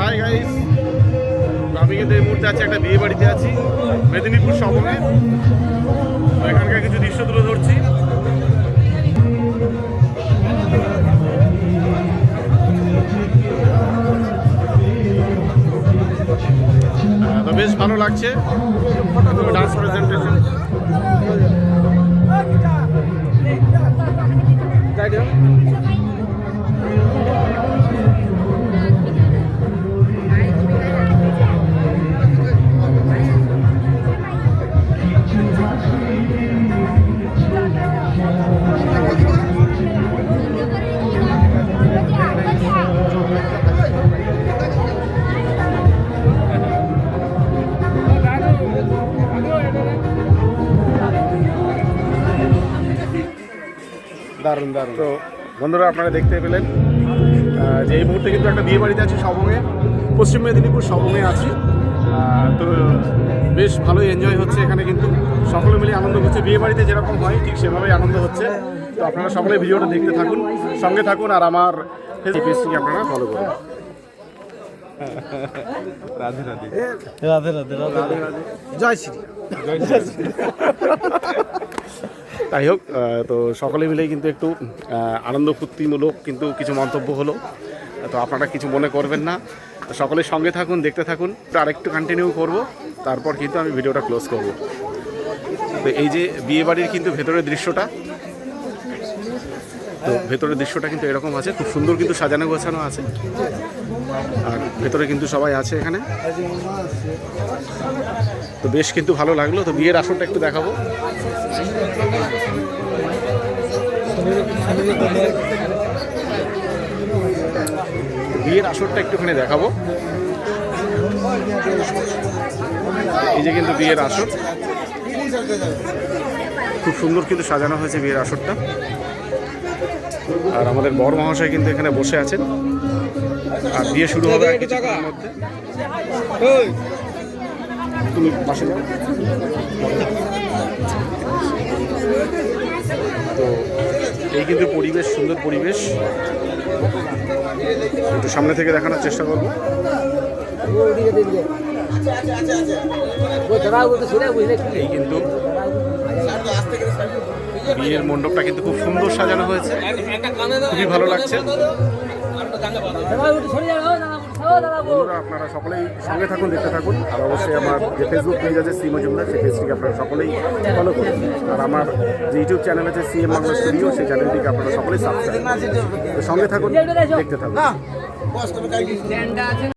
Hi guys, আমি কিন্তু এই মুহূর্তে আছি একটা বিয়ে বাড়িতে আছি মেদিনীপুর শহরে। এখানকার কিছু দৃশ্য তুলে ধরছি। তো বেশ ভালো লাগছে ডান্স প্রেজেন্টেশন। দারুণ দারুণ। তো বন্ধুরা, আপনারা দেখতে পেলেন যে এই মুহূর্তে কিন্তু একটা বিয়ে বাড়িতে আছি সবংয়ে, পশ্চিম মেদিনীপুর সবংয়ে আছি। তো বেশ ভালোই এনজয় হচ্ছে এখানে, কিন্তু সকলে মিলে আনন্দ করছে। বিয়ে বাড়িতে যেরকম হয় ঠিক সেভাবেই আনন্দ হচ্ছে। তো আপনারা সকলে ভিডিওটা দেখতে থাকুন, সঙ্গে থাকুন, আর আমার পেজটিকে আপনারা ফলো করুন। রাধে রাধে রাধে রাধে রাধে রাধে, জয় শ্রী জয় শ্রী। যাই হোক, তো সকলে মিলেই কিন্তু একটু আনন্দ ফুর্তিমূলক কিন্তু কিছু মন্তব্য হলো। তো আপনারা কিছু মনে করবেন না, সকলের সঙ্গে থাকুন, দেখতে থাকুন। আরেকটু কন্টিনিউ করব, তারপর কিন্তু আমি ভিডিওটা ক্লোজ করব। তো এই যে বিয়ে বাড়ির কিন্তু ভেতরের দৃশ্যটা, তো ভেতরের দৃশ্যটা কিন্তু এরকম আছে, খুব সুন্দর কিন্তু সাজানো গোছানো আছে। আর ভেতরে কিন্তু সবাই আছে এখানে, তো বেশ কিন্তু ভালো লাগলো। তো বিয়ের আসরটা একটু দেখাবো। বিয়ের আসরটা একটুখানি দেখাবো। এই যে কিন্তু বিয়ের আসর, খুব সুন্দর কিন্তু সাজানো হয়েছে বিয়ের আসরটা। আর আমাদের বর মহাশয় কিন্তু এখানে বসে আছেন, আর বিয়ে শুরু হবে আর কিছুক্ষণের মধ্যে। তুমি পাশে যাও। তো এই কিন্তু পরিবেশ, সুন্দর পরিবেশ, একটু সামনে থেকে দেখানোর চেষ্টা করবো। এই কিন্তু বিয়ের মণ্ডপটা কিন্তু খুব সুন্দর সাজানো হয়েছে, খুবই ভালো লাগছে। আপনারা সকলেই সঙ্গে থাকুন, দেখতে থাকুন। আর অবশ্যই আমার যে ফেসবুক পেজ আছে সি মজুমদার, সেই পেজটিকে আপনারা সকলেই ফলো করুন। আর আমার যে ইউটিউব চ্যানেল আছে সিএম বাংলা স্টুডিও, সেই চ্যানেলটিকে আপনারা সকলেই সাবস্ক্রাইব করুন। সঙ্গে থাকুন, দেখতে থাকুন।